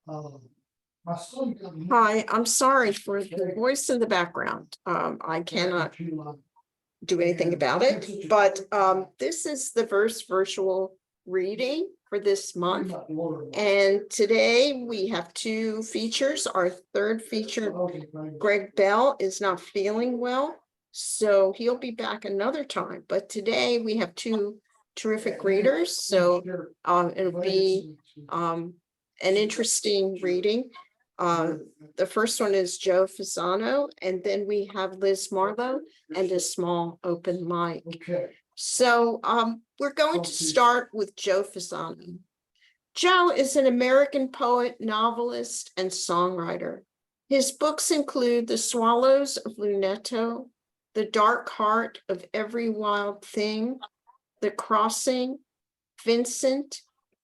Hi, I'm sorry for the voice in the background. I cannot do anything about it, but this is the first virtual reading for this month. And today we have two features. Our third feature, Greg Bell, is not feeling well, so he'll be back another time. But today we have two terrific readers, so it'll be an interesting reading. The first one is Joe Fasano, and then we have Liz Marlow and a small open mic. Okay. So we're going to start with Joe Fasano. Joe is an American poet, novelist, and songwriter. His books include The Swallows of Lunetto, The Dark Heart of Every Wild Thing, The Crossing, Vincent,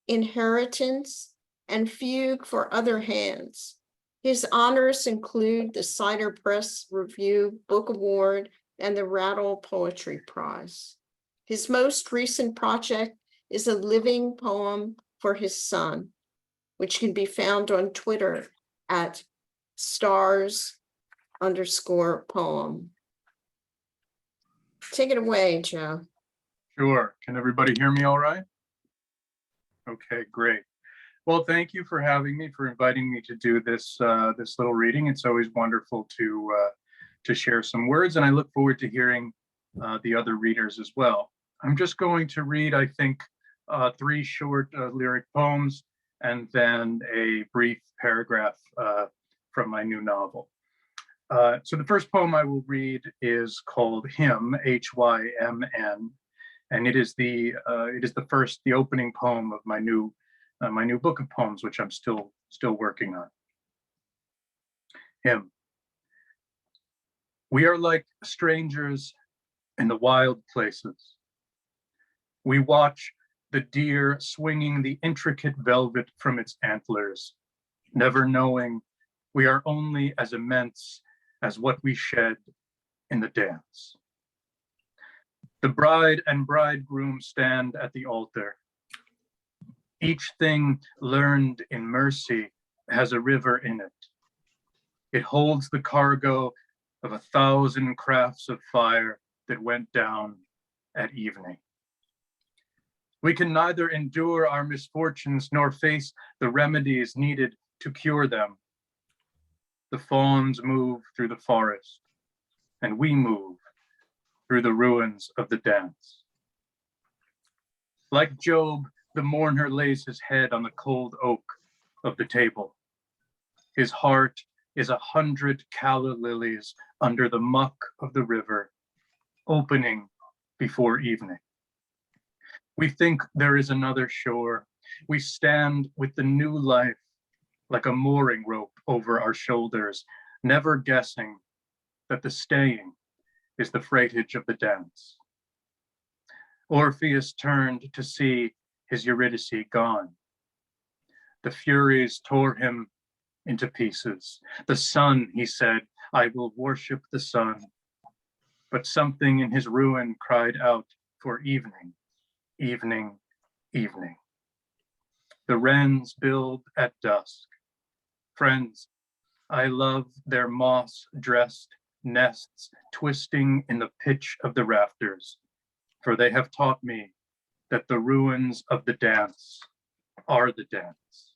Inheritance, and Fugue for Other Hands. His honors include the Cider Press Review Book Award and the Rattle Poetry Prize. His most recent project is a living poem for his son, which can be found on Twitter at stars_poem. Take it away, Joe. Sure. Can everybody hear me all right? Okay, great. Well, thank you for having me, for inviting me to do this this little reading. It's always wonderful to share some words, and I look forward to hearing the other readers as well. I'm just going to read, I think, 3 short lyric poems and then a brief paragraph from my new novel. So the first poem I will read is called Hymn, H-Y-M-N, and it is the opening poem of my new book of poems, which I'm still working on. Hymn. We are like strangers in the wild places. We watch the deer swinging the intricate velvet from its antlers, never knowing we are only as immense as what we shed in the dance. The bride and bridegroom stand at the altar. Each thing learned in mercy has a river in it. It holds the cargo of 1,000 crafts of fire that went down at evening. We can neither endure our misfortunes nor face the remedies needed to cure them. The fawns move through the forest, and we move through the ruins of the dance. Like Job, the mourner lays his head on the cold oak of the table. His heart is 100 calla lilies under the muck of the river, opening before evening. We think there is another shore. We stand with the new life like a mooring rope over our shoulders, never guessing that the staying is the freightage of the dance. Orpheus turned to see his Eurydice gone. The Furies tore him into pieces. The sun, he said, I will worship the sun. But something in his ruin cried out for evening, evening, evening. The wrens build at dusk. Friends, I love their moss-dressed nests twisting in the pitch of the rafters, for they have taught me that the ruins of the dance are the dance.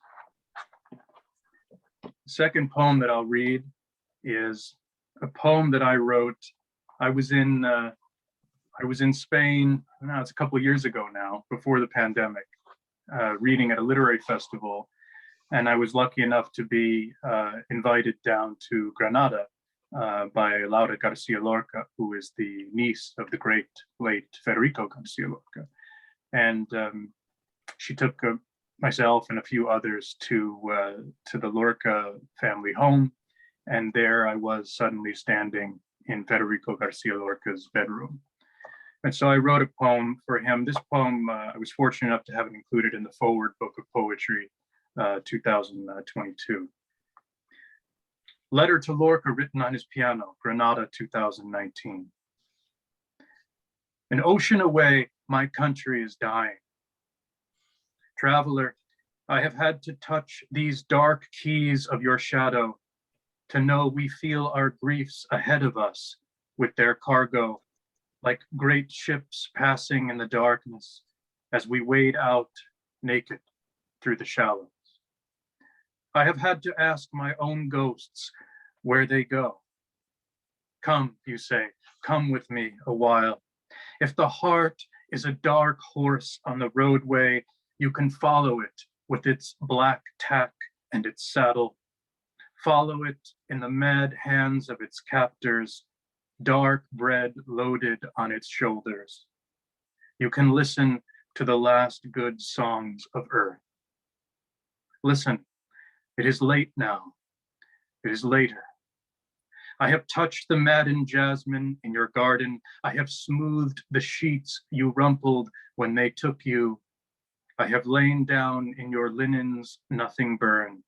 The second poem that I'll read is a poem that I wrote. I was in Spain, now it's a couple of years ago now, before the pandemic, reading at a literary festival. And I was lucky enough to be invited down to Granada by Laura Garcia Lorca, who is the niece of the great late Federico Garcia Lorca. And she took myself and a few others to the Lorca family home. And there I was suddenly standing in Federico Garcia Lorca's bedroom. And so I wrote a poem for him. This poem, I was fortunate enough to have it included in the Forward Book of Poetry 2022. Letter to Lorca written on his piano, Granada 2019. An ocean away, my country is dying. Traveler, I have had to touch these dark keys of your shadow to know we feel our griefs ahead of us with their cargo, like great ships passing in the darkness as we wade out naked through the shallows. I have had to ask my own ghosts where they go. Come, you say, come with me a while. If the heart is a dark horse on the roadway, you can follow it with its black tack and its saddle. Follow it in the mad hands of its captors, dark bread loaded on its shoulders. You can listen to the last good songs of earth. Listen, it is late now. It is later. I have touched the maddened jasmine in your garden. I have smoothed the sheets you rumpled when they took you. I have lain down in your linens, nothing burned.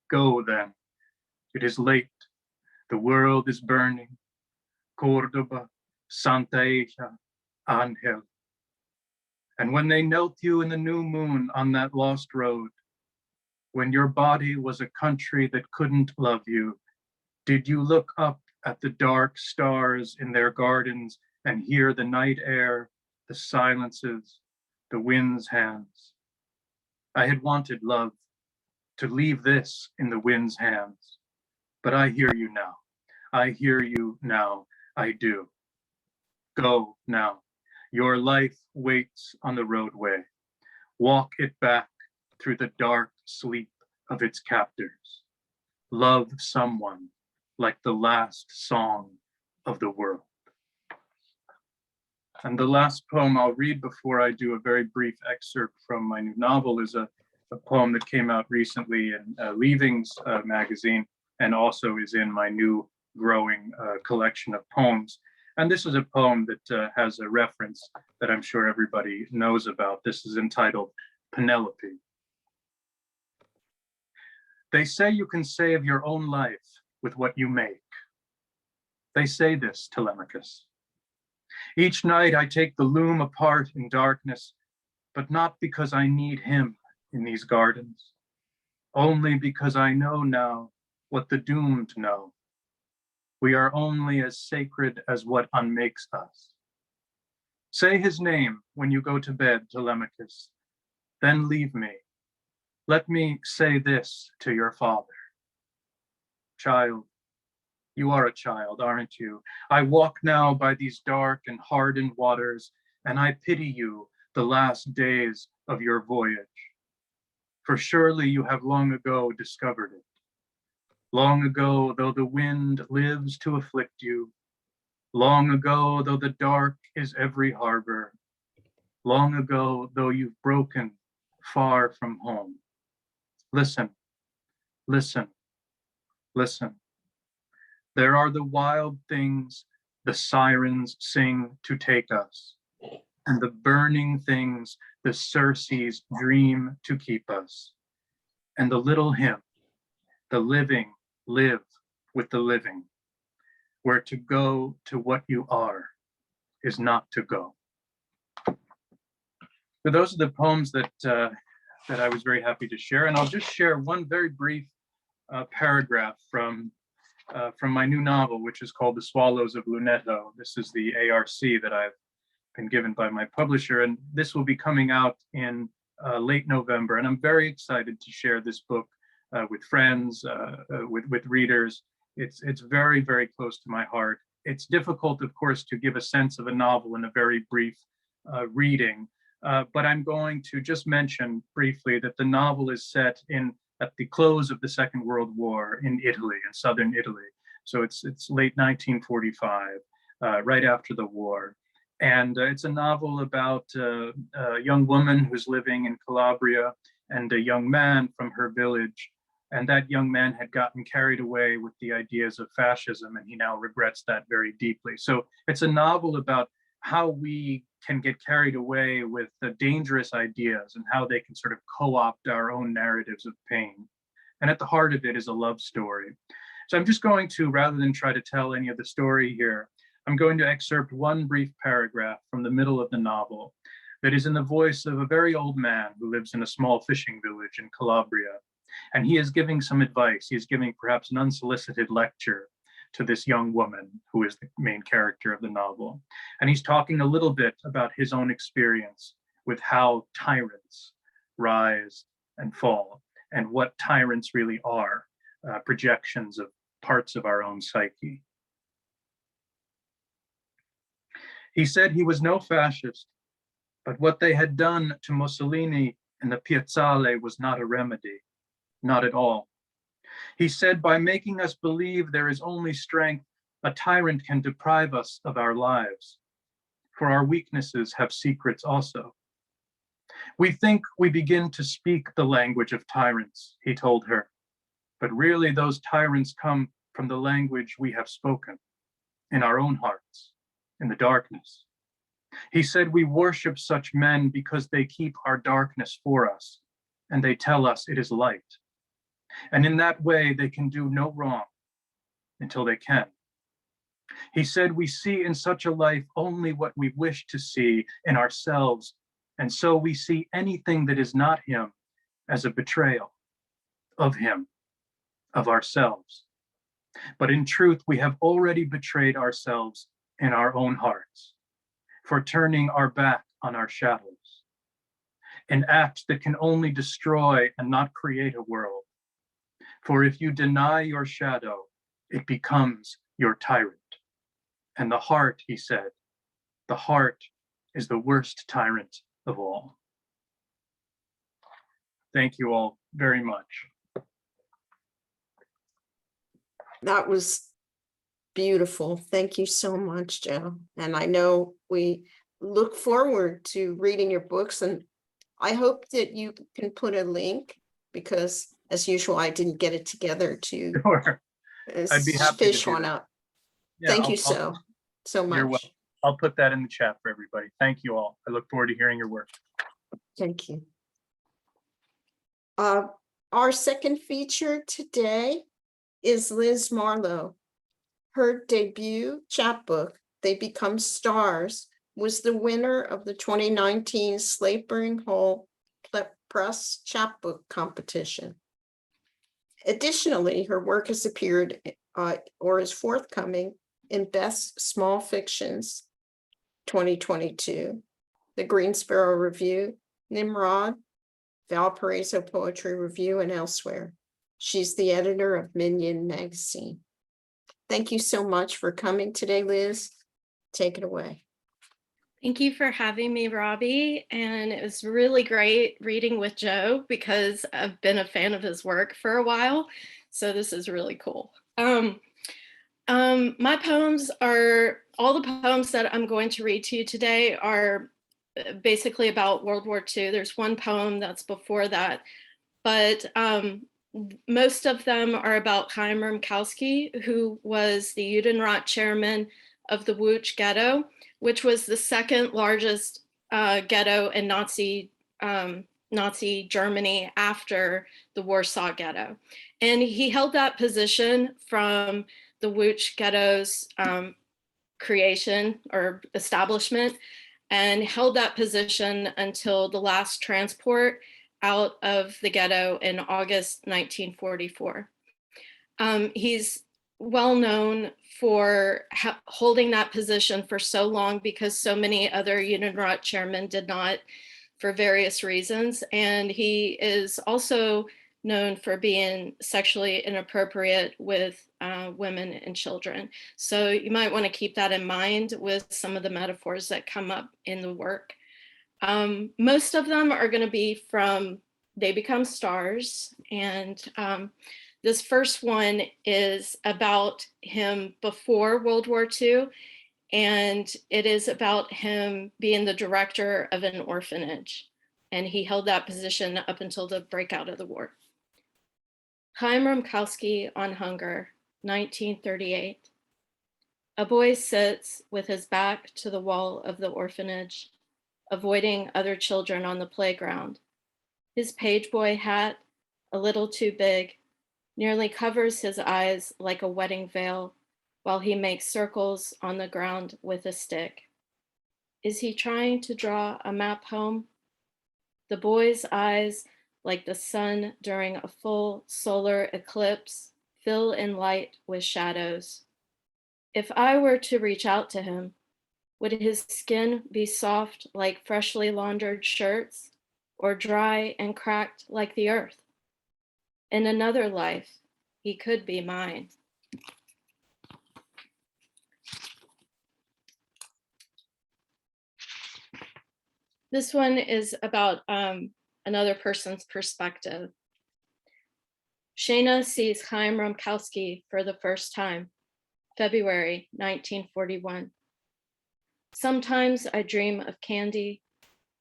Go then. It is late. The world is burning. Cordoba, Santa Eja, Angel. And when they knelt you in the new moon on that lost road, when your body was a country that couldn't love you, did you look up at the dark stars in their gardens and hear the night air, the silences, the wind's hands? I had wanted love, to leave this in the wind's hands, but I hear you now. I hear you now. I do. Go now. Your life waits on the roadway. Walk it back through the dark sleep of its captors. Love someone like the last song of the world. And the last poem I'll read before I do a very brief excerpt from my new novel is a poem that came out recently in Leavings magazine, and also is in my new growing collection of poems. And this is a poem that has a reference that I'm sure everybody knows about. This is entitled Penelope. They say you can save your own life with what you make. They say this, Telemachus. Each night I take the loom apart in darkness, but not because I need him in these gardens, only because I know now what the doomed know. We are only as sacred as what unmakes us. Say his name when you go to bed, Telemachus, then leave me. Let me say this to your father. Child, you are a child, aren't you? I walk now by these dark and hardened waters, and I pity you the last days of your voyage. For surely you have long ago discovered it. Long ago, though the wind lives to afflict you. Long ago, though the dark is every harbor. Long ago, though you've broken far from home. Listen, listen, listen. There are the wild things the sirens sing to take us, and the burning things the Circes dream to keep us. And the little hymn, the living live with the living, where to go to what you are is not to go. So those are the poems that I was very happy to share, and I'll just share one very brief paragraph from my new novel, which is called The Swallows of Lunetto. This is the ARC that I've been given by my publisher, and this will be coming out in late November, and I'm very excited to share this book with friends, with readers. It's very, very close to my heart. It's difficult, of course, to give a sense of a novel in a very brief reading, but I'm going to just mention briefly that the novel is set at the close of the Second World War in Italy, in southern Italy. So it's late 1945, right after the war. And it's a novel about a young woman who's living in Calabria and a young man from her village. And that young man had gotten carried away with the ideas of fascism, and he now regrets that very deeply. So it's a novel about how we can get carried away with the dangerous ideas and how they can sort of co-opt our own narratives of pain. And at the heart of it is a love story. So I'm just going to, rather than try to tell any of the story here, I'm going to excerpt one brief paragraph from the middle of the novel. that is in the voice of a very old man who lives in a small fishing village in Calabria. And he is giving some advice. He is giving perhaps an unsolicited lecture to this young woman who is the main character of the novel. And he's talking a little bit about his own experience with how tyrants rise and fall and what tyrants really are, projections of parts of our own psyche. He said he was no fascist, but what they had done to Mussolini in the Piazzale was not a remedy, not at all. He said, by making us believe there is only strength, a tyrant can deprive us of our lives, for our weaknesses have secrets also. We think we begin to speak the language of tyrants, he told her, but really those tyrants come from the language we have spoken, in our own hearts, in the darkness. He said we worship such men because they keep our darkness for us, and they tell us it is light. And in that way, they can do no wrong until they can. He said we see in such a life only what we wish to see in ourselves, and so we see anything that is not him as a betrayal of him, of ourselves. But in truth, we have already betrayed ourselves in our own hearts for turning our back on our shadows, an act that can only destroy and not create a world. For if you deny your shadow, it becomes your tyrant. And the heart, he said, the heart is the worst tyrant of all. Thank you all very much. That was beautiful. Thank you so much, Joe. And I know we look forward to reading your books, and I hope that you can put a link, because as usual, I didn't get it together to Sure. I'd be happy to fish do one that. up. Yeah, Thank you so You're much. welcome. I'll put that in the chat for everybody. Thank you all. I look forward to hearing your work. Thank you. Our second feature today is Liz Marlow. Her debut chapbook, They Become Stars, was the winner of the 2019 Slavering Hall Press chapbook competition. Additionally, her work has appeared or is forthcoming in Best Small Fictions 2022, the Green Sparrow Review, Nimrod, Valparaiso Poetry Review, and elsewhere. She's the editor of Minion magazine. Thank you so much for coming today, Liz. Take it away. Thank you for having me, Robbie. And it was really great reading with Joe because I've been a fan of his work for a while. So this is really cool. My poems are, all the poems that I'm going to read to you today are basically about World War II. There's one poem that's before that, but most of them are about Chaim Rimkowski, who was the Judenrat chairman of the Łódź ghetto, which was the second largest ghetto in Nazi Germany after the Warsaw Ghetto. And he held that position from the Łódź ghetto's creation or establishment, and held that position until the last transport out of the ghetto in August 1944. He's well known for holding that position for so long because so many other Judenrat chairmen did not, for various reasons. And he is also known for being sexually inappropriate with women and children. So you might want to keep that in mind with some of the metaphors that come up in the work. Most of them are going to be from They Become Stars. And this first one is about him before World War II. And it is about him being the director of an orphanage. And he held that position up until the breakout of the war. Chaim Rimkowski on Hunger, 1938. A boy sits with his back to the wall of the orphanage, avoiding other children on the playground. His pageboy hat, a little too big, nearly covers his eyes like a wedding veil while he makes circles on the ground with a stick. Is he trying to draw a map home? The boy's eyes, like the sun during a full solar eclipse, fill in light with shadows. If I were to reach out to him, would his skin be soft like freshly laundered shirts, or dry and cracked like the earth? In another life, he could be mine. This one is about another person's perspective. Shayna sees Chaim Romkowski for the first time, February 1941. Sometimes I dream of candy,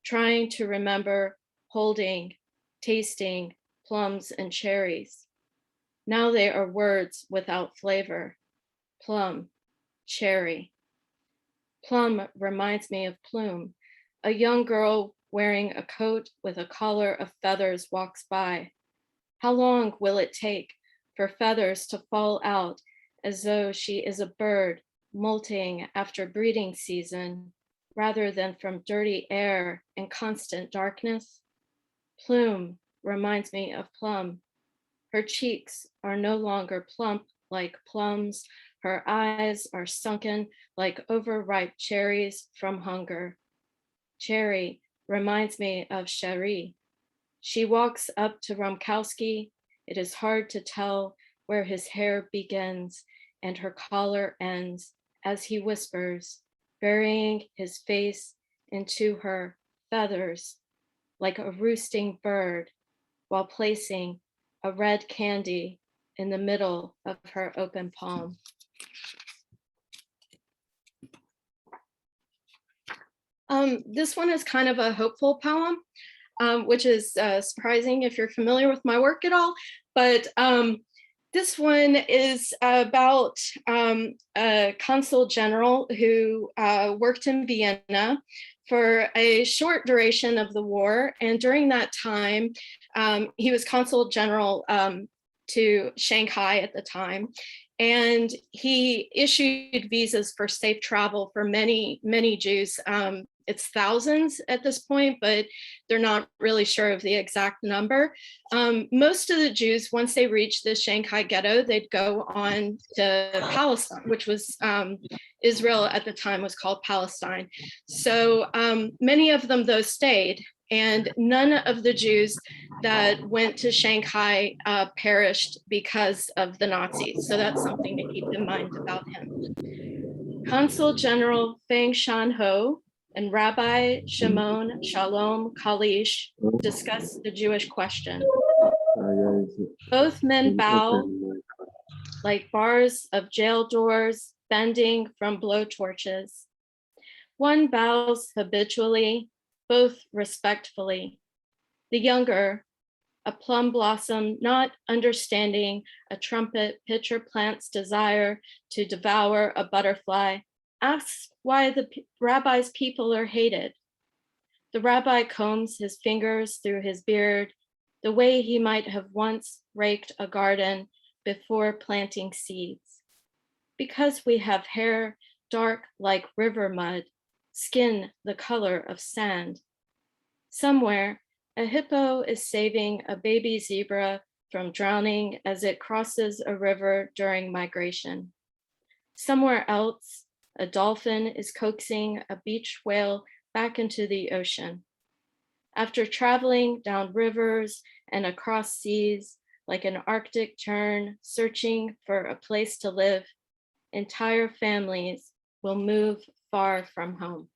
trying to remember holding, tasting plums and cherries. Now they are words without flavor. Plum, cherry. Plum reminds me of Plume. A young girl wearing a coat with a collar of feathers walks by. How long will it take for feathers to fall out as though she is a bird molting after breeding season, rather than from dirty air and constant darkness? Plume reminds me of Plum. Her cheeks are no longer plump like plums. Her eyes are sunken like overripe cherries from hunger. Cherry reminds me of Cherie. She walks up to Romkowski. It is hard to tell where his hair begins and her collar ends as he whispers, burying his face into her feathers like a roosting bird, while placing a red candy in the middle of her open palm. This one is kind of a hopeful poem, which is surprising if you're familiar with my work at all. But this one is about a consul general who worked in Vienna for a short duration of the war. And during that time, he was consul general to Shanghai at the time. And he issued visas for safe travel for many, many Jews. It's thousands at this point, but they're not really sure of the exact number. Most of the Jews, once they reached the Shanghai ghetto, they'd go on to Palestine, which was Israel at the time was called Palestine. So many of them, though, stayed. And none of the Jews that went to Shanghai perished because of the Nazis. So that's something to keep in mind about him. Consul General Feng Shanho and Rabbi Shimon Shalom Kalish discuss the Jewish question. Both men bow like bars of jail doors bending from blowtorches. One bows habitually, both respectfully. The younger, a plum blossom, not understanding a trumpet pitcher plant's desire to devour a butterfly, asks why the rabbi's people are hated. The rabbi combs his fingers through his beard, the way he might have once raked a garden before planting seeds. Because we have hair dark like river mud, skin the color of sand. Somewhere, a hippo is saving a baby zebra from drowning as it crosses a river during migration. Somewhere else, a dolphin is coaxing a beach whale back into the ocean. After traveling down rivers and across seas like an Arctic tern searching for a place to live, entire families will move far from home.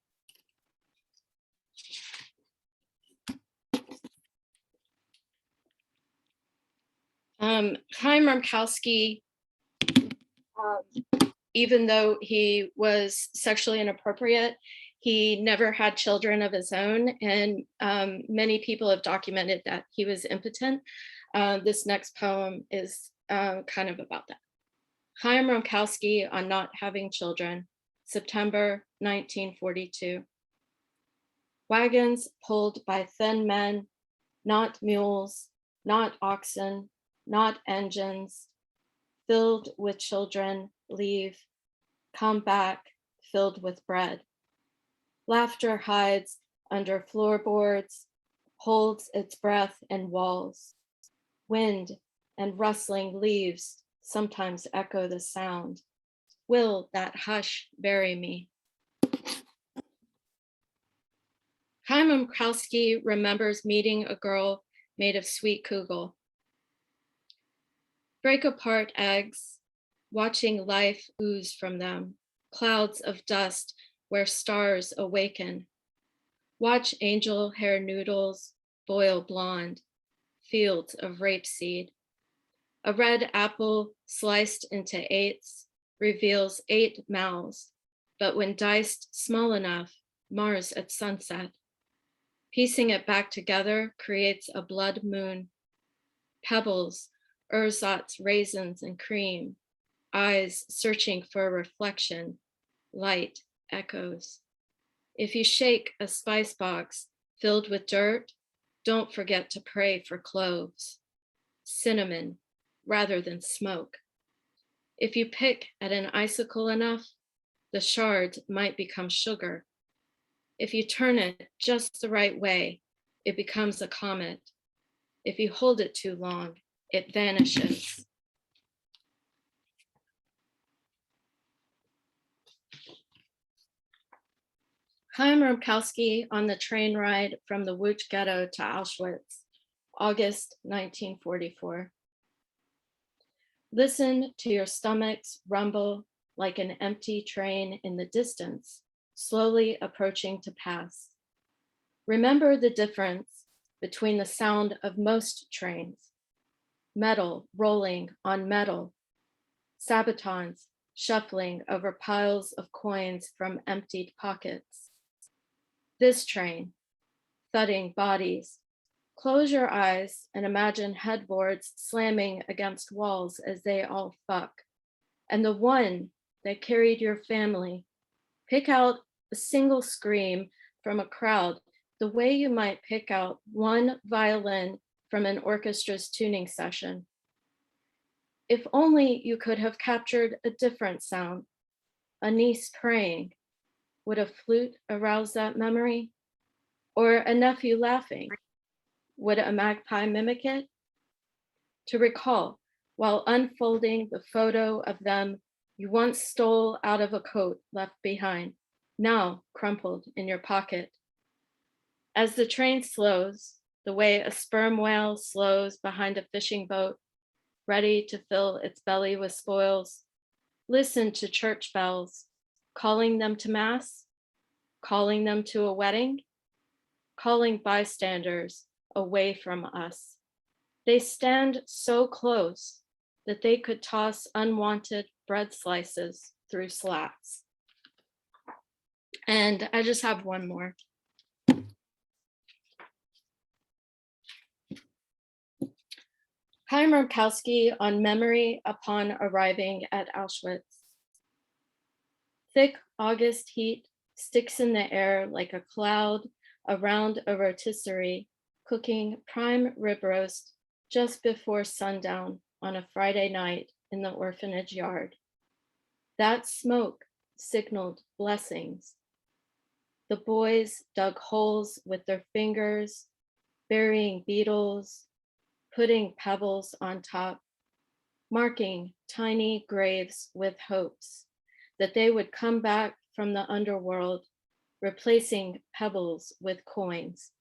Chaim Romkowski, even though he was sexually inappropriate, he never had children of his own, and many people have documented that he was impotent. This next poem is kind of about that. Chaim Romkowski on not having children, September 1942. Wagons pulled by thin men, not mules, not oxen, not engines, filled with children, leave, come back, filled with bread. Laughter hides under floorboards, holds its breath in walls. Wind and rustling leaves sometimes echo the sound. Will that hush bury me? Chaim Rumkowski remembers meeting a girl made of sweet kugel. Break apart eggs, watching life ooze from them, clouds of dust where stars awaken. Watch angel hair noodles boil blonde, fields of rapeseed. A red apple sliced into eighths reveals 8 mouths, but when diced small enough, mars at sunset. Piecing it back together creates a blood moon. Pebbles, ersatz raisins and cream, eyes searching for a reflection, light echoes. If you shake a spice box filled with dirt, don't forget to pray for cloves, cinnamon rather than smoke. If you pick at an icicle enough, the shards might become sugar. If you turn it just the right way, it becomes a comet. If you hold it too long, it vanishes. Chaim Rumkowski on the train ride from the Łódź ghetto to Auschwitz, August 1944. Listen to your stomachs rumble like an empty train in the distance, slowly approaching to pass. Remember the difference between the sound of most trains, metal rolling on metal, sabatons shuffling over piles of coins from emptied pockets. This train, thudding bodies. Close your eyes and imagine headboards slamming against walls as they all fuck. And the one that carried your family, pick out a single scream from a crowd the way you might pick out one violin from an orchestra's tuning session. If only you could have captured a different sound, a niece praying. Would a flute arouse that memory? Or a nephew laughing? Would a magpie mimic it? To recall, while unfolding the photo of them you once stole out of a coat left behind, now crumpled in your pocket. As the train slows, the way a sperm whale slows behind a fishing boat, ready to fill its belly with spoils, listen to church bells, calling them to mass, calling them to a wedding, calling bystanders away from us. They stand so close that they could toss unwanted bread slices through slats. And I just have one more. Chaim Rumkowski on memory upon arriving at Auschwitz. Thick August heat sticks in the air like a cloud around a rotisserie, cooking prime rib roast just before sundown on a Friday night in the orphanage yard. That smoke signaled blessings. The boys dug holes with their fingers, burying beetles, putting pebbles on top, marking tiny graves with hopes that they would come back from the underworld, replacing pebbles with coins.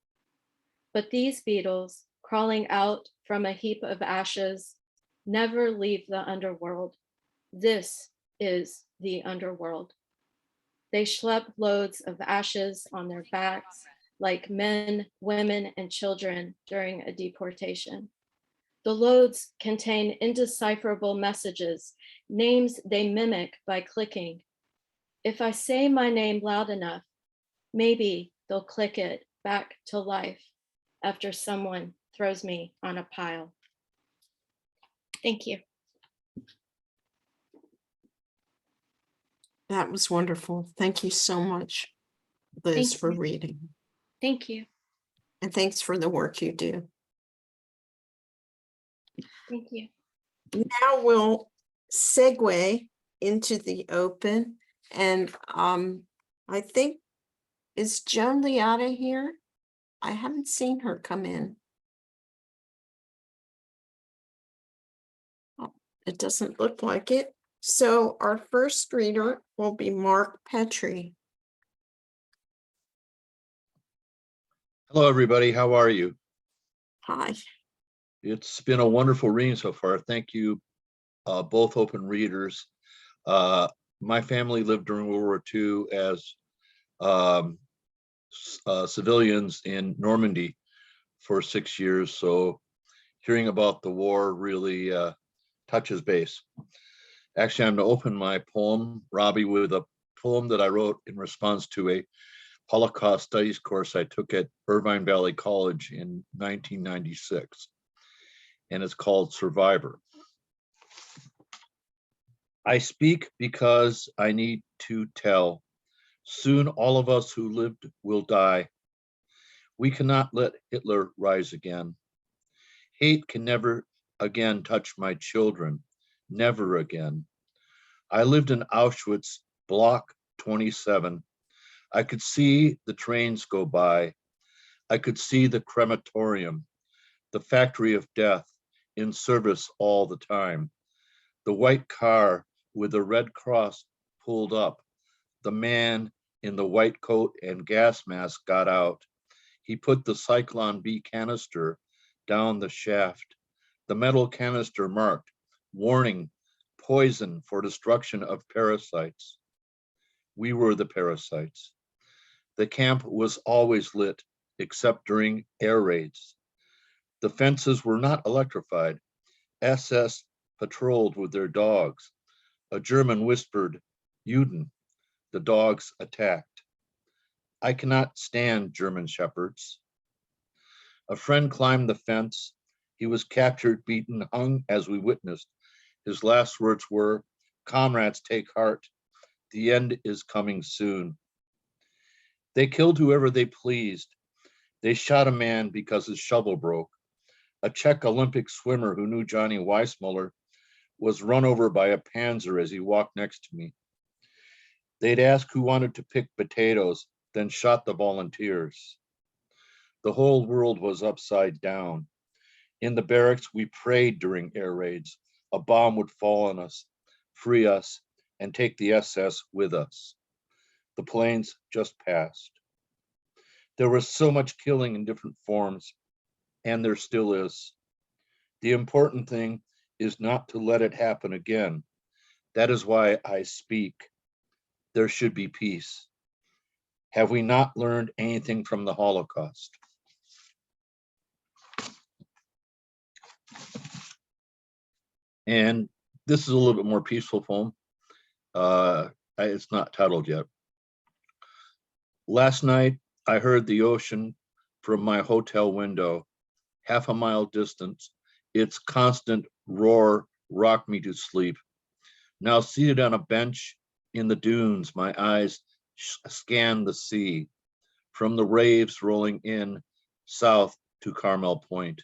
But these beetles, crawling out from a heap of ashes, never leave the underworld. This is the underworld. They schlep loads of ashes on their backs like men, women, and children during a deportation. The loads contain indecipherable messages, names they mimic by clicking. If I say my name loud enough, maybe they'll click it back to life after someone throws me on a pile. Thank you. That was wonderful. Thank you so much, Liz, Thank for you. reading. Thank you. And thanks for the work you do. Thank you. Now we'll segue into the open. And I think Is Joan Liotta here? I haven't seen her come in. Oh, it doesn't look like it. So our first reader will be Mark Petrie. Hello, everybody. How are you? Hi. It's been a wonderful reading so far. Thank you, both open readers. My family lived during World War II as civilians in Normandy for 6 years. So hearing about the war really touches base. Actually, I'm going to open my poem, Robbie, with a poem that I wrote in response to a Holocaust Studies course I took at Irvine Valley College in 1996. And it's called Survivor. I speak because I need to tell. Soon all of us who lived will die. We cannot let Hitler rise again. Hate can never again touch my children, never again. I lived in Auschwitz, Block 27. I could see the trains go by. I could see the crematorium, the factory of death in service all the time. The white car with the red cross pulled up. The man in the white coat and gas mask got out. He put the Cyclone B canister down the shaft. The metal canister marked, warning, poison for destruction of parasites. We were the parasites. The camp was always lit, except during air raids. The fences were not electrified. SS patrolled with their dogs. A German whispered, Juden. The dogs attacked. I cannot stand German shepherds. A friend climbed the fence. He was captured, beaten, hung as we witnessed. His last words were, comrades, take heart. The end is coming soon. They killed whoever they pleased. They shot a man because his shovel broke. A Czech Olympic swimmer who knew Johnny Weissmuller was run over by a Panzer as he walked next to me. They'd ask who wanted to pick potatoes, then shot the volunteers. The whole world was upside down. In the barracks, we prayed during air raids. A bomb would fall on us, free us, and take the SS with us. The planes just passed. There was so much killing in different forms, and there still is. The important thing is not to let it happen again. That is why I speak. There should be peace. Have we not learned anything from the Holocaust? And this is a little bit more peaceful poem. It's not titled yet. Last night, I heard the ocean from my hotel window, half a mile distance. Its constant roar rocked me to sleep. Now seated on a bench in the dunes, my eyes scan the sea, from the waves rolling in south to Carmel Point.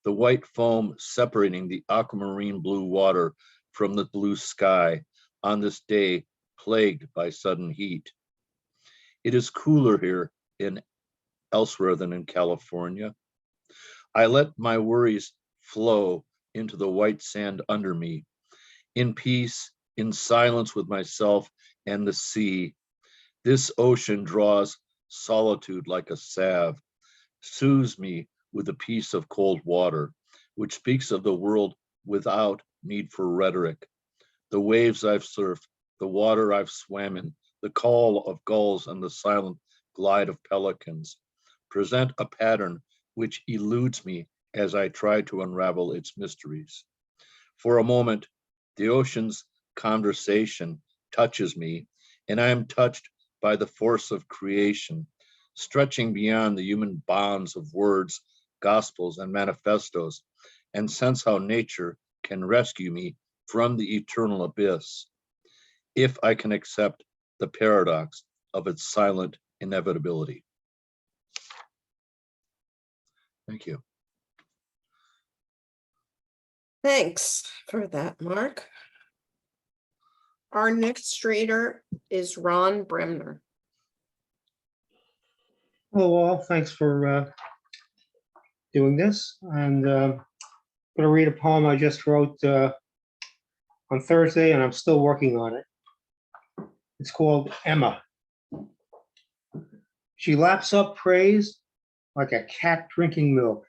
The white foam separating the aquamarine blue water from the blue sky on this day plagued by sudden heat. It is cooler here in elsewhere than in California. I let my worries flow into the white sand under me, in peace, in silence with myself and the sea. This ocean draws solitude like a salve, soothes me with a piece of cold water, which speaks of the world without need for rhetoric. The waves I've surfed, the water I've swam in, the call of gulls and the silent glide of pelicans present a pattern which eludes me as I try to unravel its mysteries. For a moment, the ocean's conversation touches me, and I am touched by the force of creation, stretching beyond the human bonds of words, gospels, and manifestos, and sense how nature can rescue me from the eternal abyss, if I can accept the paradox of its silent inevitability. Thank you. Thanks for that, Mark. Our next reader is Ron Bremner. Hello all, thanks for doing this. And I'm going to read a poem I just wrote on Thursday, and I'm still working on it. It's called Emma. She laps up praise like a cat drinking milk.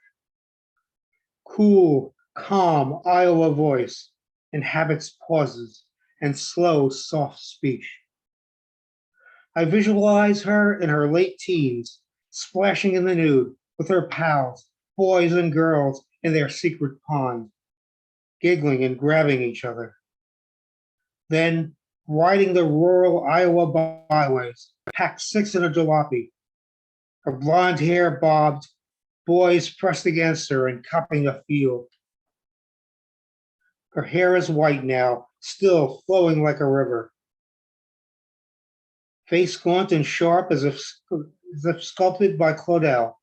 Cool, calm Iowa voice inhabits pauses and slow, soft speech. I visualize her in her late teens, splashing in the nude with her pals, boys and girls in their secret pond, giggling and grabbing each other. Then riding the rural Iowa byways, packed 6 in a jalopy, her blonde hair bobbed, boys pressed against her and cupping a field. Her hair is white now, still flowing like a river. Face gaunt and sharp as if sculpted by Claudel.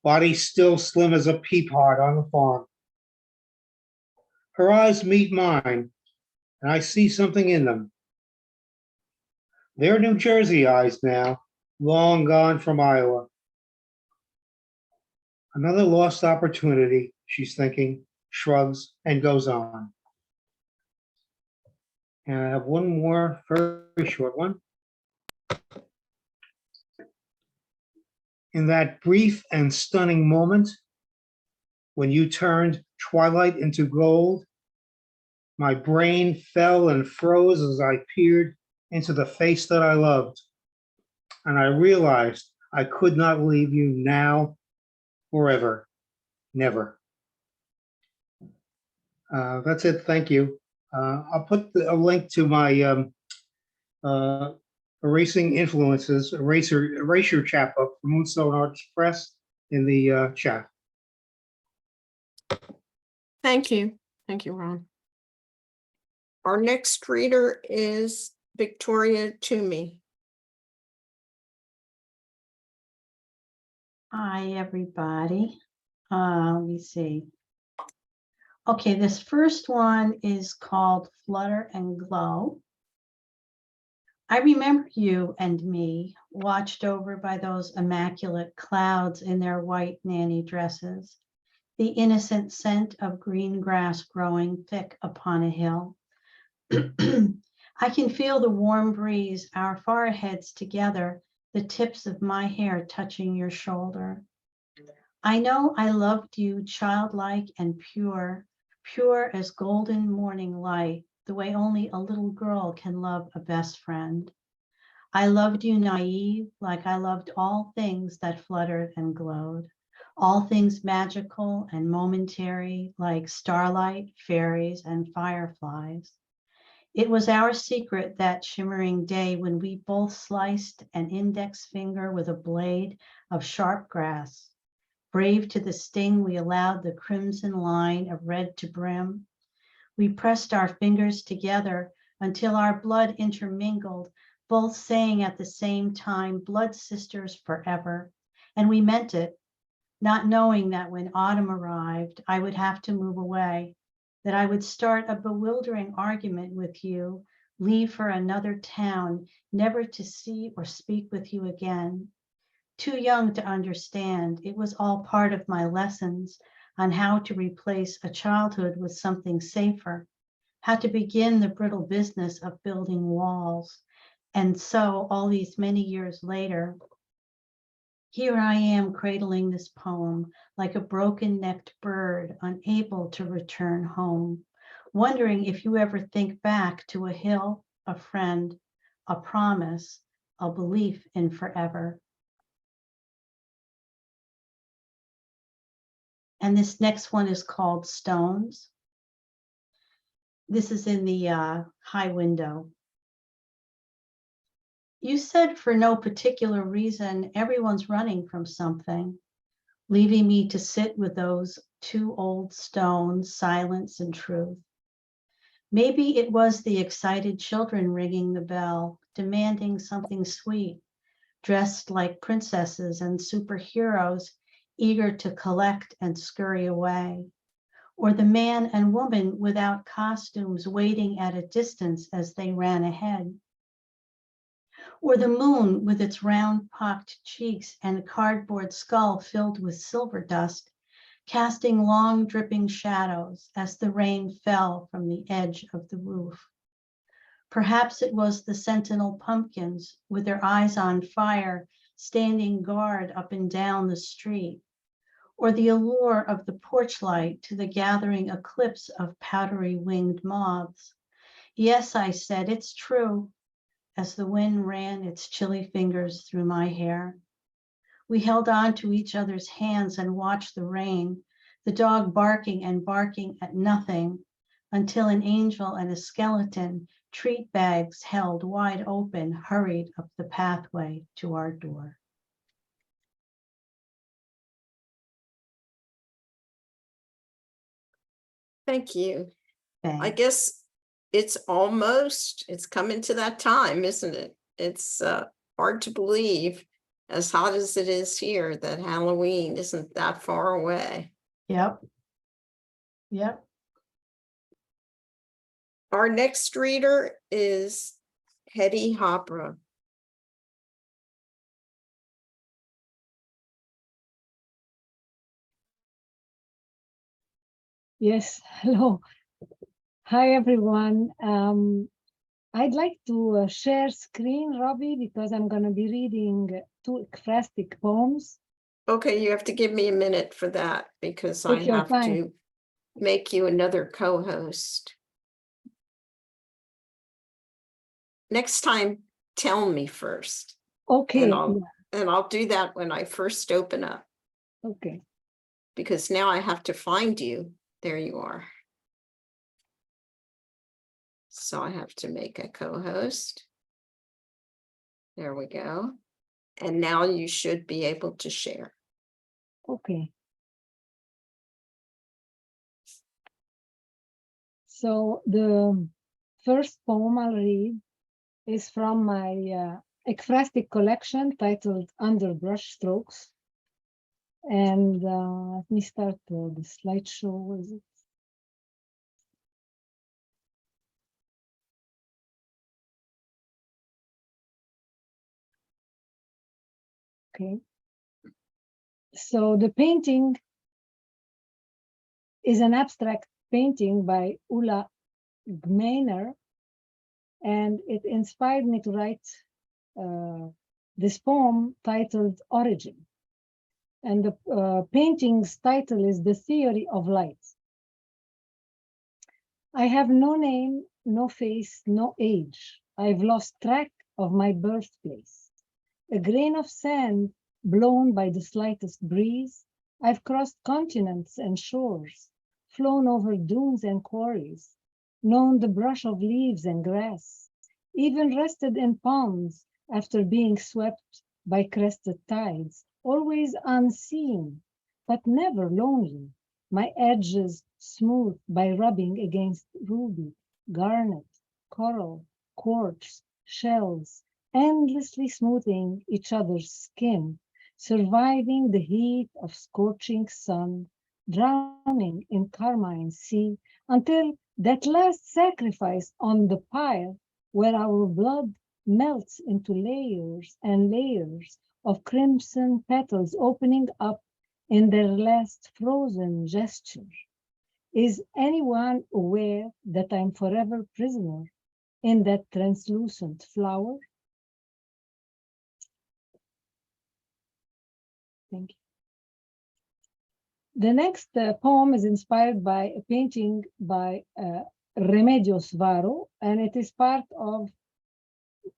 Body still slim as a pea pod on the farm. Her eyes meet mine, and I see something in them. They're New Jersey eyes now, long gone from Iowa. Another lost opportunity, she's thinking, shrugs, and goes on. And I have one more very short one. In that brief and stunning moment, when you turned twilight into gold, my brain fell and froze as I peered into the face that I loved. And I realized I could not leave you now or ever, never. That's it. Thank you. I'll put a link to my Erasing Influences, Erasure chapbook from Moonstone Arts Press in the chat. Thank you. Thank you, Ron. Our next reader is Victoria Toomey. Hi, everybody. Let me see. Okay, this first one is called Flutter and Glow. I remember you and me, watched over by those immaculate clouds in their white nanny dresses, the innocent scent of green grass growing thick upon a hill. I can feel the warm breeze, our foreheads together, the tips of my hair touching your shoulder. I know I loved you childlike and pure, pure as golden morning light, the way only a little girl can love a best friend. I loved you naive, like I loved all things that fluttered and glowed, all things magical and momentary, like starlight, fairies, and fireflies. It was our secret that shimmering day when we both sliced an index finger with a blade of sharp grass. Brave to the sting, we allowed the crimson line of red to brim. We pressed our fingers together until our blood intermingled, both saying at the same time, blood sisters forever. And we meant it, not knowing that when autumn arrived, I would have to move away, that I would start a bewildering argument with you, leave for another town, never to see or speak with you again. Too young to understand, it was all part of my lessons on how to replace a childhood with something safer, how to begin the brittle business of building walls. And so all these many years later, here I am cradling this poem like a broken-necked bird unable to return home, wondering if you ever think back to a hill, a friend, a promise, a belief in forever. And this next one is called Stones. This is in the high window. You said for no particular reason, everyone's running from something, leaving me to sit with those 2 old stones, silence and truth. Maybe it was the excited children ringing the bell, demanding something sweet, dressed like princesses and superheroes, eager to collect and scurry away. Or the man and woman without costumes waiting at a distance as they ran ahead. or the moon with its round pocked cheeks and a cardboard skull filled with silver dust, casting long dripping shadows as the rain fell from the edge of the roof. Perhaps it was the sentinel pumpkins with their eyes on fire, standing guard up and down the street, or the allure of the porch light to the gathering eclipse of powdery winged moths. Yes, I said, it's true, as the wind ran its chilly fingers through my hair. We held on to each other's hands and watched the rain, the dog barking and barking at nothing, until an angel and a skeleton, treat bags held wide open, hurried up the pathway to our door. Thank you. I Thanks. guess it's coming to that time, isn't it? It's hard to believe, as hot as it is here, that Halloween isn't that far away. Yep. Yep. Our next reader is Hetty Hopra. Yes, hello. Hi, everyone. I'd like to share screen, Robbie, because I'm going to be reading two ekphrastic poems. Okay, you have to give me a minute for that because Take I your have time. to make you another co-host. Next time, tell me first, Okay, and I'll do that when I first open up, okay. because now I have to find you. There you are. So I have to make a co-host. There we go. And now you should be able to share. Okay. So the first poem I'll read is from my ekphrastic collection titled Under Brush Strokes. And let me start the slideshow with it. Okay. So the painting is an abstract painting by Ulla Gmeiner, and it inspired me to write this poem titled Origin. And the painting's title is The Theory of Light. I have no name, no face, no age. I've lost track of my birthplace. A grain of sand blown by the slightest breeze. I've crossed continents and shores, flown over dunes and quarries, known the brush of leaves and grass, even rested in ponds after being swept by crested tides, always unseen, but never lonely, my edges smooth by rubbing against ruby, garnet, coral, quartz, shells, endlessly smoothing each other's skin, surviving the heat of scorching sun, drowning in carmine sea, until that last sacrifice on the pyre, where our blood melts into layers and layers of crimson petals opening up in their last frozen gesture. Is anyone aware that I'm forever prisoner in that translucent flower? Thank you. The next poem is inspired by a painting by Remedios Varo, and it is part of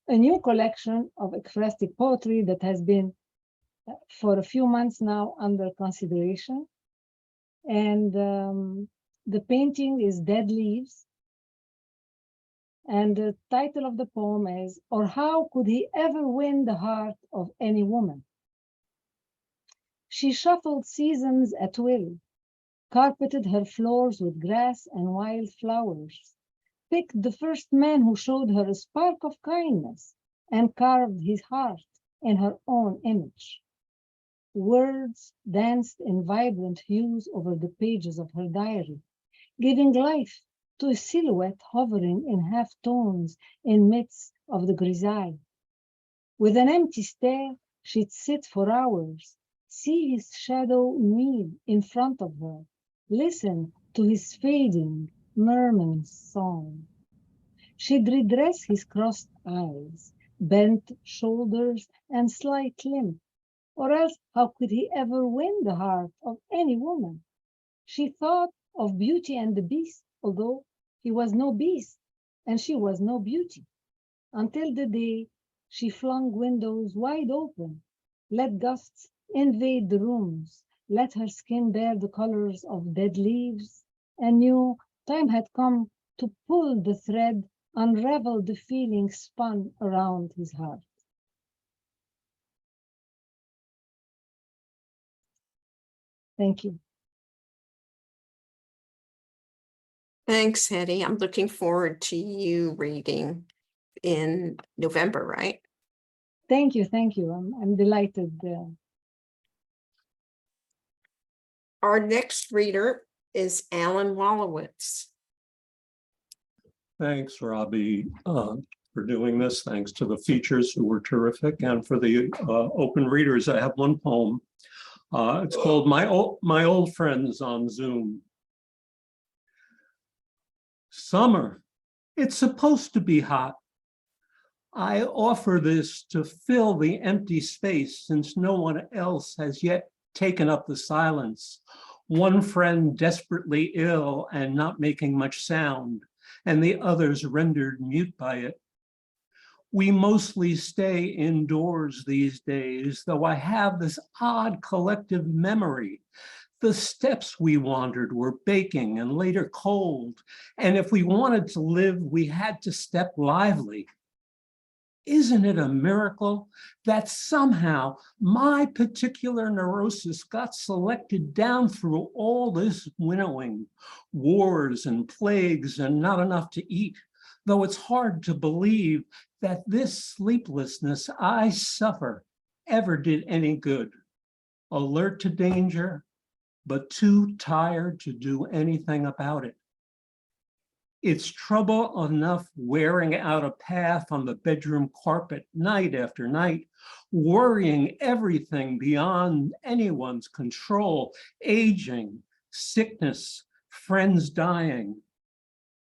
a new collection of ekphrastic poetry that has been for a few months now under consideration. And the painting is Dead Leaves. And the title of the poem is, Or How Could He Ever Win the Heart of Any Woman? She shuffled seasons at will, carpeted her floors with grass and wild flowers, picked the first man who showed her a spark of kindness, and carved his heart in her own image. Words danced in vibrant hues over the pages of her diary, giving life to a silhouette hovering in half tones in midst of the grisaille. With an empty stare, she'd sit for hours, see his shadow knead in front of her, listen to his fading, murmuring song. She'd redress his crossed eyes, bent shoulders, and slight limp, or else how could he ever win the heart of any woman? She thought of Beauty and the Beast, although he was no beast and she was no beauty, until the day she flung windows wide open, let gusts invade the rooms, let her skin bear the colors of dead leaves, and knew time had come to pull the thread, unravel the feeling spun around his heart. Thank you. Thanks, Hetty. I'm looking forward to you reading in November, right? Thank you. Thank you. I'm delighted. Our next reader is Alan Wolowitz. Thanks, Robbie, for doing this. Thanks to the features who were terrific. And for the open readers, I have one poem. It's called My Old Friends on Zoom. Summer, it's supposed to be hot. I offer this to fill the empty space since no one else has yet taken up the silence. One friend desperately ill and not making much sound, and the others rendered mute by it. We mostly stay indoors these days, though I have this odd collective memory. The steps we wandered were baking and later cold, and if we wanted to live, we had to step lively. Isn't it a miracle that somehow my particular neurosis got selected down through all this winnowing, wars and plagues and not enough to eat, though it's hard to believe that this sleeplessness I suffer ever did any good. Alert to danger, but too tired to do anything about it. It's trouble enough wearing out a path on the bedroom carpet night after night, worrying everything beyond anyone's control, aging, sickness, friends dying.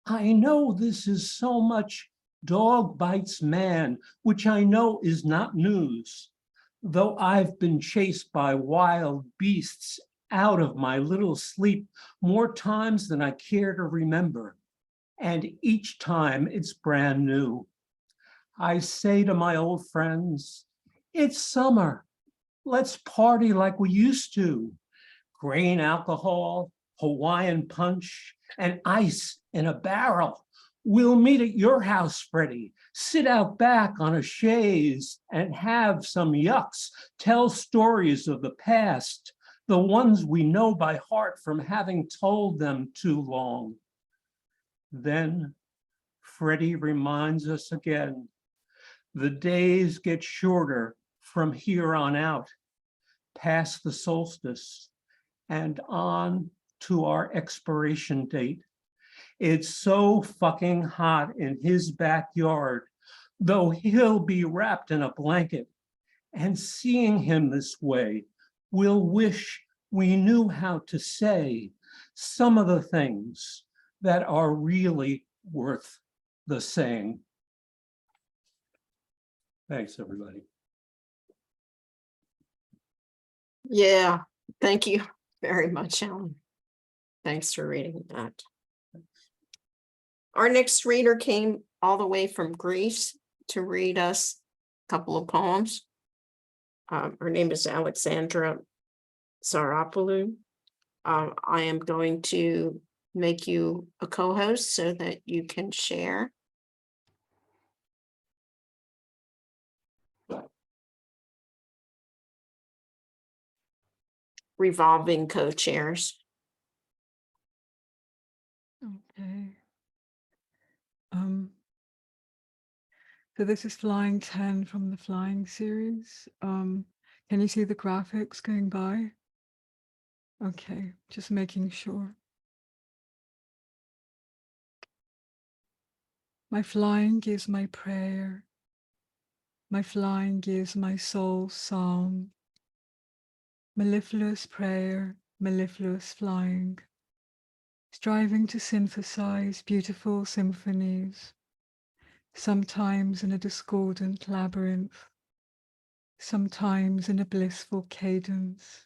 I know this is so much dog bites man, which I know is not news, though I've been chased by wild beasts out of my little sleep more times than I care to remember. And each time it's brand new. I say to my old friends, it's summer. Let's party like we used to. Grain alcohol, Hawaiian punch, and ice in a barrel. We'll meet at your house, Freddie, sit out back on a chaise and have some yucks, tell stories of the past, the ones we know by heart from having told them too long. Then Freddie reminds us again, the days get shorter from here on out, past the solstice and on to our expiration date. It's so fucking hot in his backyard, though he'll be wrapped in a blanket. And seeing him this way, we'll wish we knew how to say some of the things that are really worth the saying. Thanks, everybody. Yeah, thank you very much, Alan. Thanks for reading that. Our next reader came all the way from Greece to read us a couple of poems. Her name is Alexandra Sarapoulou. I am going to make you a co-host so that you can share. Revolving co-chairs. Okay. So this is Flying 10 from the Flying series. Can you see the graphics going by? Okay, just making sure. My flying is my prayer. My flying gives my soul psalm. Mellifluous prayer, mellifluous flying, striving to synthesize beautiful symphonies, sometimes in a discordant labyrinth, sometimes in a blissful cadence,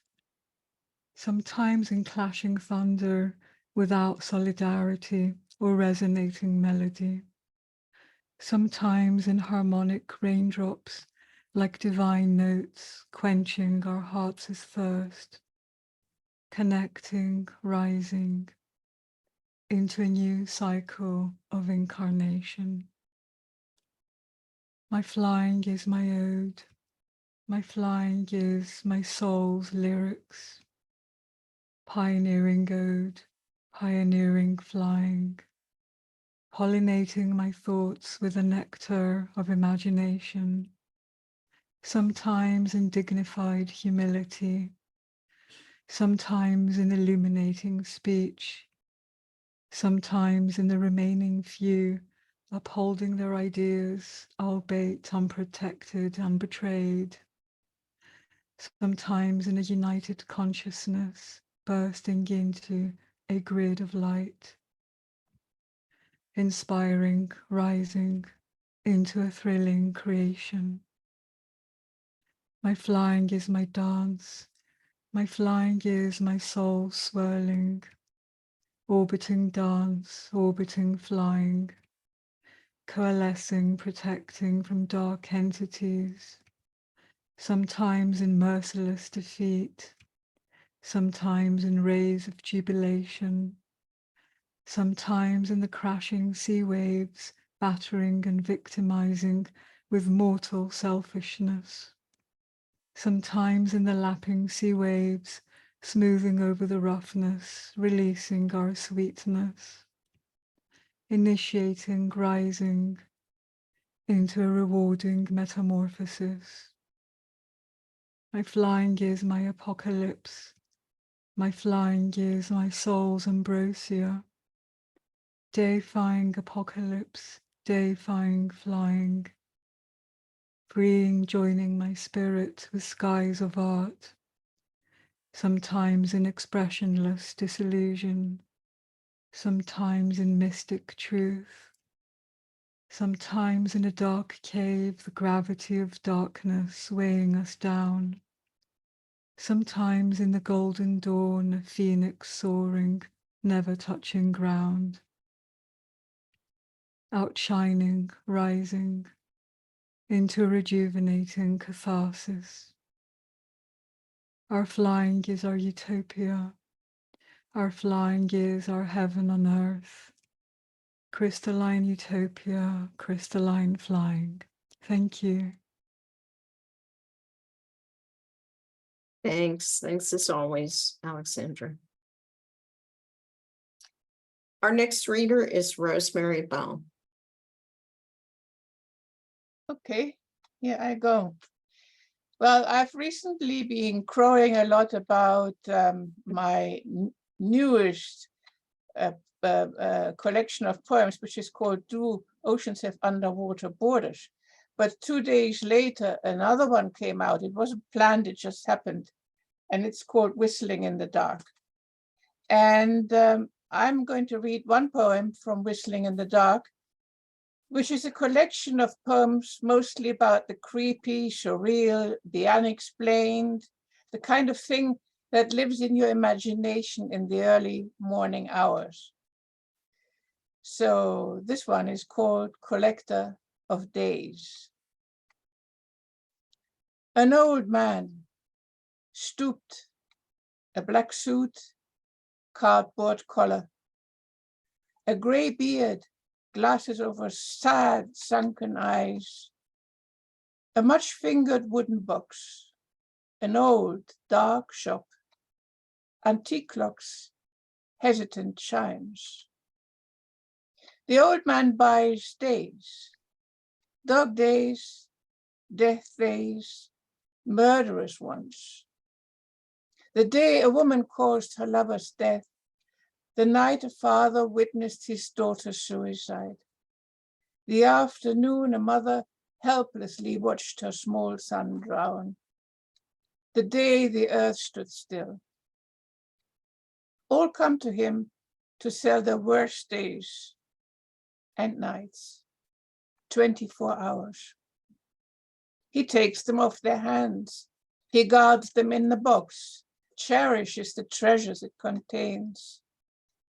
sometimes in clashing thunder without solidarity or resonating melody, sometimes in harmonic raindrops like divine notes quenching our hearts' thirst, connecting, rising into a new cycle of incarnation. My flying is my ode. My flying is my soul's lyrics. Pioneering ode, pioneering flying, pollinating my thoughts with the nectar of imagination, sometimes in dignified humility, sometimes in illuminating speech, sometimes in the remaining few upholding their ideas, albeit unprotected and betrayed, sometimes in a united consciousness bursting into a grid of light, inspiring, rising into a thrilling creation. My flying is my dance, my flying is my soul swirling, orbiting dance, orbiting flying, coalescing, protecting from dark entities, sometimes in merciless defeat, sometimes in rays of jubilation, sometimes in the crashing sea waves, battering and victimizing with mortal selfishness, sometimes in the lapping sea waves, smoothing over the roughness, releasing our sweetness, initiating, rising into a rewarding metamorphosis. My flying is my apocalypse. My flying is my soul's ambrosia. Deifying apocalypse, deifying flying. Freeing, joining my spirit with skies of art. Sometimes in expressionless disillusion. Sometimes in mystic truth. Sometimes in a dark cave, the gravity of darkness weighing us down. Sometimes in the golden dawn, a phoenix soaring, never touching ground. Outshining, rising into a rejuvenating catharsis. Our flying is our utopia. Our flying is our heaven on earth. Crystalline utopia, crystalline flying. Thank you. Thanks as always, Alexandra. Our next reader is Rosemary Bone. Okay, here I go. Well, I've recently been crowing a lot about my newest collection of poems, which is called Do Oceans Have Underwater Borders? But 2 days later, another one came out. It wasn't planned, it just happened. And it's called Whistling in the Dark. And I'm going to read one poem from Whistling in the Dark, which is a collection of poems mostly about the creepy, surreal, the unexplained, the kind of thing that lives in your imagination in the early morning hours. So this one is called Collector of Days. An old man, stooped, a black suit, cardboard collar, a gray beard, glasses over sad, sunken eyes, a much-fingered wooden box, an old, dark shop, antique clocks, hesitant chimes. The old man buys days, dog days, death days, murderous ones. The day a woman caused her lover's death, the night a father witnessed his daughter's suicide. The afternoon a mother helplessly watched her small son drown. The day the earth stood still. All come to him to sell their worst days and nights, 24 hours. He takes them off their hands. He guards them in the box, cherishes the treasures it contains,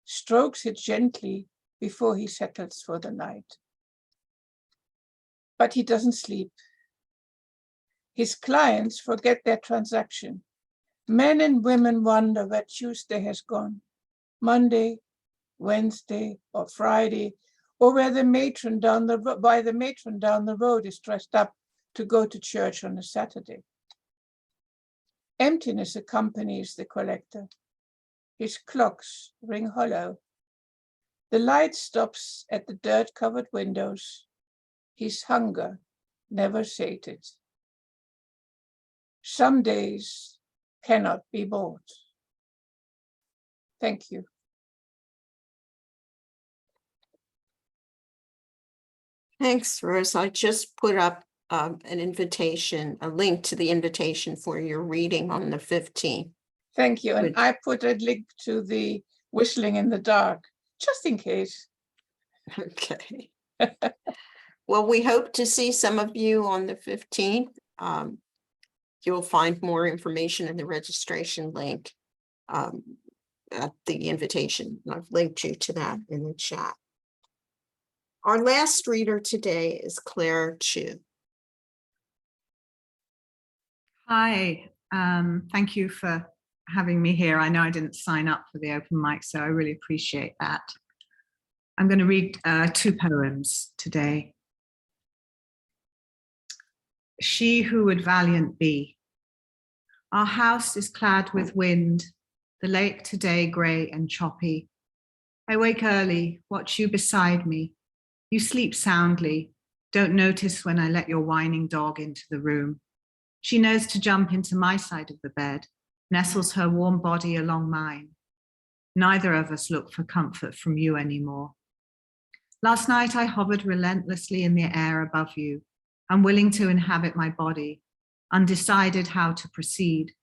strokes it gently before he settles for the night. But he doesn't sleep. His clients forget their transaction. Men and women wonder where Tuesday has gone, Monday, Wednesday, or Friday, or where the matron down the road is dressed up to go to church on a Saturday. Emptiness accompanies the collector. His clocks ring hollow. The light stops at the dirt-covered windows. His hunger never sated. Some days cannot be bought. Thank you. Thanks, Rose. I just put up an invitation, a link to the invitation for your reading on the 15th. Thank you. And Good. I put a link to the Whistling in the Dark, just in case. Okay. Well, we hope to see some of you on the 15th. You'll find more information in the registration link at the invitation. I've linked you to that in the chat. Our last reader today is Claire Chu. Hi, thank you for having me here. I know I didn't sign up for the open mic, so I really appreciate that. I'm going to read 2 poems today. She who would valiant be. Our house is clad with wind, the lake today grey and choppy. I wake early, watch you beside me. You sleep soundly, don't notice when I let your whining dog into the room. She knows to jump into my side of the bed, nestles her warm body along mine. Neither of us look for comfort from you anymore. Last night I hovered relentlessly in the air above you, unwilling to inhabit my body, undecided how to proceed.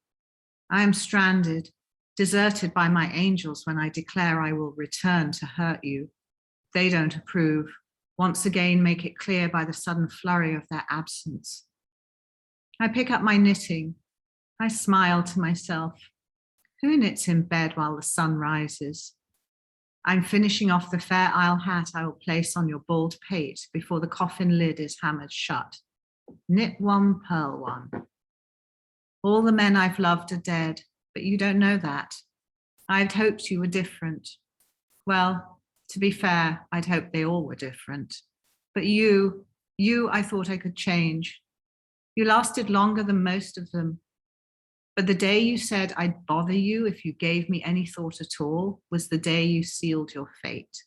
I am stranded, deserted by my angels when I declare I will return to hurt you. They don't approve, once again make it clear by the sudden flurry of their absence. I pick up my knitting. I smile to myself. Who knits in bed while the sun rises? I'm finishing off the Fair Isle hat I will place on your bald pate before the coffin lid is hammered shut. Knit one, purl one. All the men I've loved are dead, but you don't know that. I'd hoped you were different. Well, to be fair, I'd hoped they all were different. But you, I thought I could change. You lasted longer than most of them. But the day you said I'd bother you if you gave me any thought at all was the day you sealed your fate.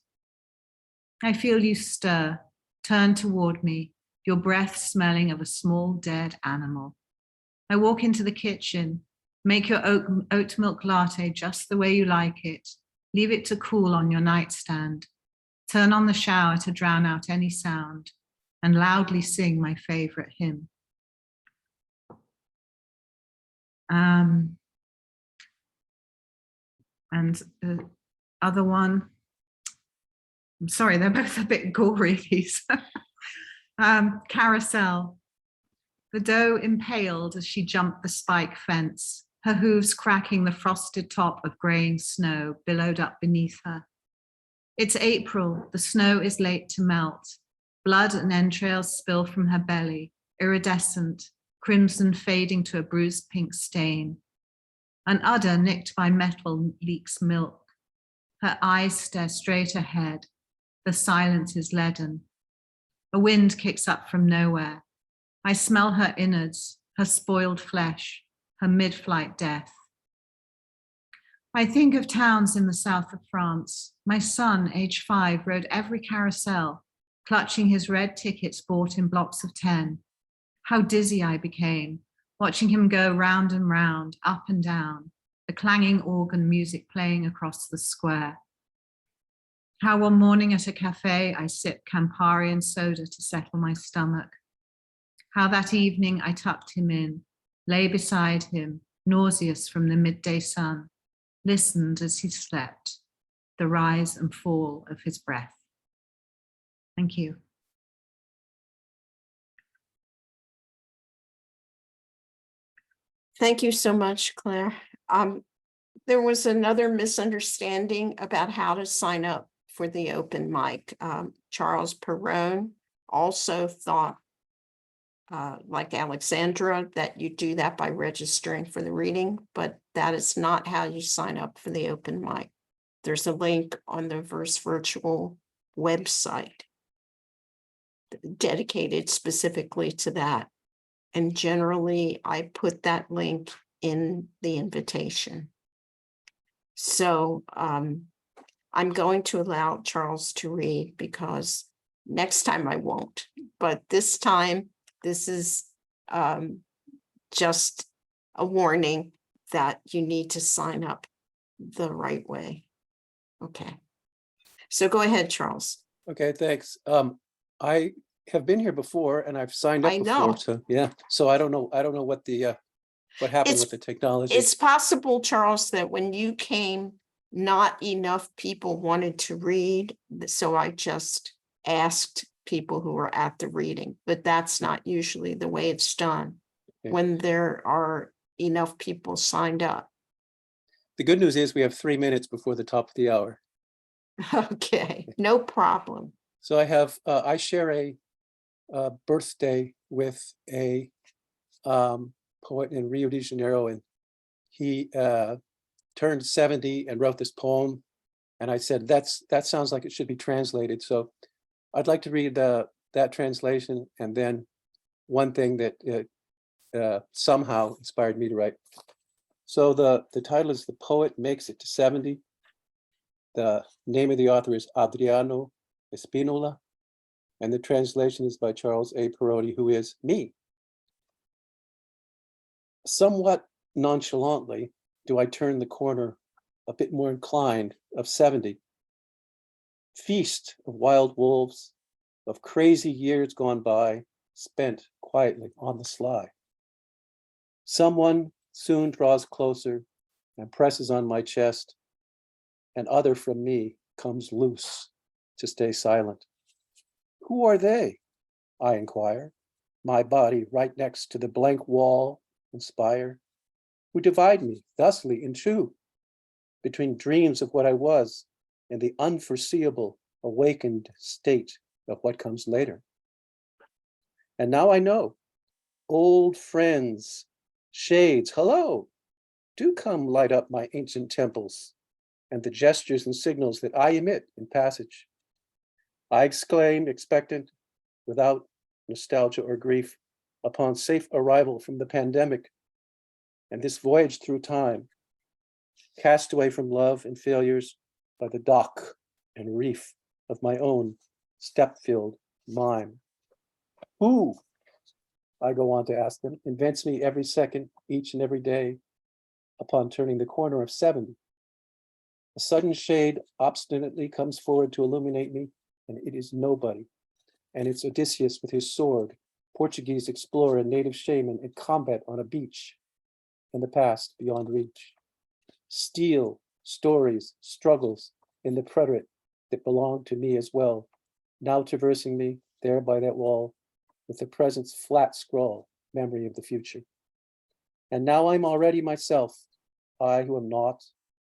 I feel you stir, turn toward me, your breath smelling of a small dead animal. I walk into the kitchen, make your oat milk latte just the way you like it, leave it to cool on your nightstand, turn on the shower to drown out any sound, and loudly sing my favorite hymn. And the other one, I'm sorry, they're both a bit gory, these. Carousel. The doe impaled as she jumped the spike fence, her hooves cracking the frosted top of graying snow billowed up beneath her. It's April, the snow is late to melt. Blood and entrails spill from her belly, iridescent, crimson fading to a bruised pink stain. An udder nicked by metal leaks milk. Her eyes stare straight ahead. The silence is leaden. A wind kicks up from nowhere. I smell her innards, her spoiled flesh, her mid-flight death. I think of towns in the south of France. My son, age 5, rode every carousel, clutching his red tickets bought in blocks of 10. How dizzy I became, watching him go round and round, up and down, the clanging organ music playing across the square. How one morning at a cafe, I sipped Campari and soda to settle my stomach. how that evening I tucked him in, lay beside him, nauseous from the midday sun, listened as he slept, the rise and fall of his breath. Thank you. Thank you so much, Claire. There was another misunderstanding about how to sign up for the open mic. Charles Perrone also thought, like Alexandra, that you do that by registering for the reading, but that is not how you sign up for the open mic. There's a link on the Verse Virtual website dedicated specifically to that. And generally, I put that link in the invitation. So I'm going to allow Charles to read because next time I won't. But this time, this is just a warning that you need to sign up the right way. Okay. So go ahead, Charles. Okay, thanks. I have been here before and I've signed up I before, know. so yeah. So I don't know what the what happened It's- with the technology. It's possible, Charles, that when you came, not enough people wanted to read. So I just asked people who were at the reading, but that's not usually the way it's done. Okay. When there are enough people signed up. The good news is we have 3 minutes before the top of the hour. Okay, no problem. So I have I share a birthday with a poet in Rio de Janeiro, and he turned 70 and wrote this poem. And I said, that sounds like it should be translated. So I'd like to read that translation, and then one thing that somehow inspired me to write. So the title is The Poet Makes It to 70. The name of the author is Adriano Espinola, and the translation is by Charles A. Perrone, who is me. Somewhat nonchalantly do I turn the corner, a bit more inclined, of 70. Feast of wild wolves, of crazy years gone by, spent quietly on the sly. Someone soon draws closer and presses on my chest. And other from me comes loose to stay silent. Who are they? I inquire, my body right next to the blank wall and spire, who divide me thusly in two, between dreams of what I was and the unforeseeable awakened state of what comes later. And now I know, old friends, shades, hello, do come light up my ancient temples and the gestures and signals that I emit in passage. I exclaim, expectant, without nostalgia or grief, upon safe arrival from the pandemic and this voyage through time, cast away from love and failures by the dock and reef of my own step-filled mime. Who, I go on to ask them, invents me every second, each and every day, upon turning the corner of 70. A sudden shade obstinately comes forward to illuminate me, and it is nobody. And it's Odysseus with his sword, Portuguese explorer and native shaman in combat on a beach, in the past beyond reach. Steel, stories, struggles in the preterite that belong to me as well, now traversing me there by that wall with the present's flat scroll, memory of the future. And now I'm already myself, I who am not,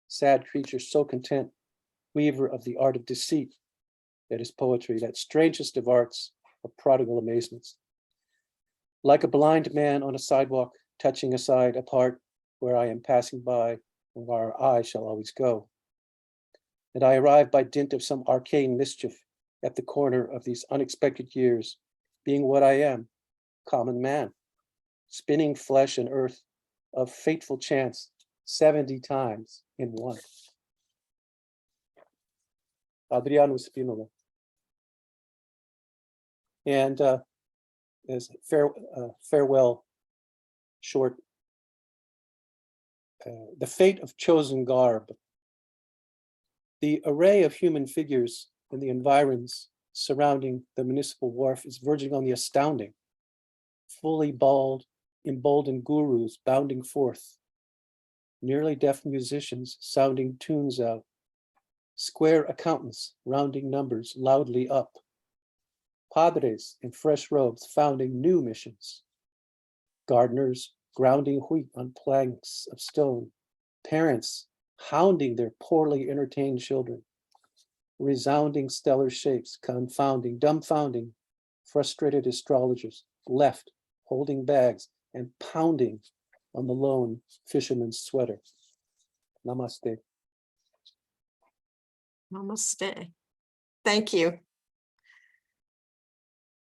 sad creature so content, weaver of the art of deceit, that is poetry, that strangest of arts, of prodigal amazements. Like a blind man on a sidewalk, touching aside a part where I am passing by and where I shall always go. And I arrive by dint of some arcane mischief at the corner of these unexpected years, being what I am, common man, spinning flesh and earth of fateful chance 70 times in one. Adriano Spinola. And as farewell short, the fate of chosen garb. The array of human figures in the environs surrounding the municipal wharf is verging on the astounding. fully bald, emboldened gurus bounding forth, nearly deaf musicians sounding tunes out, square accountants rounding numbers loudly up, padres in fresh robes founding new missions, gardeners grounding wheat on planks of stone, parents hounding their poorly entertained children, resounding stellar shapes confounding, dumbfounding, frustrated astrologers left holding bags and pounding on the lone fisherman's sweater. Namaste. Namaste. Thank you.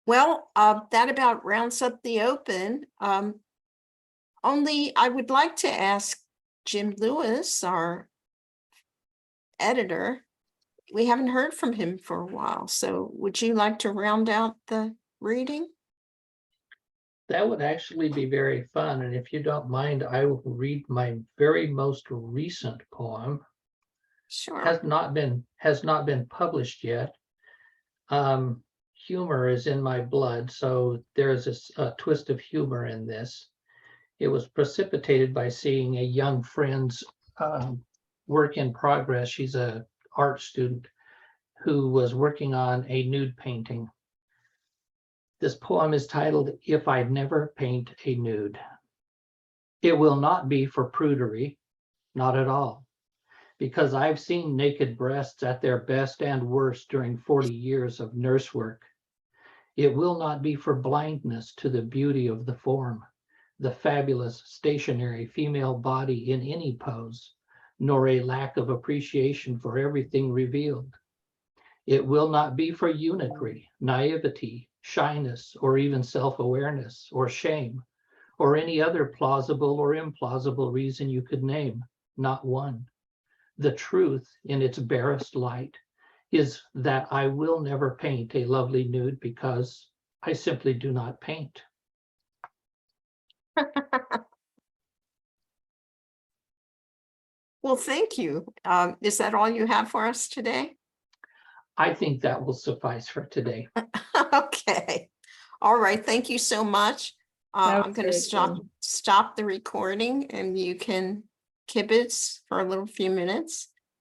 Well, that about rounds up the open. Only I would like to ask Jim Lewis, our editor. We haven't heard from him for a while, so would you like to round out the reading? That would actually be very fun. And if you don't mind, I will read my very most recent poem. Sure. Has not been published yet. Humor is in my blood, so there is a twist of humor in this. It was precipitated by seeing a young friend's work in progress. She's an art student who was working on a nude painting. This poem is titled, If I'd Never Paint a Nude. It will not be for prudery, not at all, because I've seen naked breasts at their best and worst during 40 years of nurse work. It will not be for blindness to the beauty of the form, the fabulous stationary female body in any pose, nor a lack of appreciation for everything revealed. It will not be for eunuchry, naivety, shyness, or even self-awareness or shame, or any other plausible or implausible reason you could name, not one. The truth in its barest light is that I will never paint a lovely nude because I simply do not paint. Well, thank you. Is that all you have for us today? I think that will suffice for today. Okay. All right. Thank you so much. That I'm was going to very good. stop the recording and you can kibitz for a little few minutes.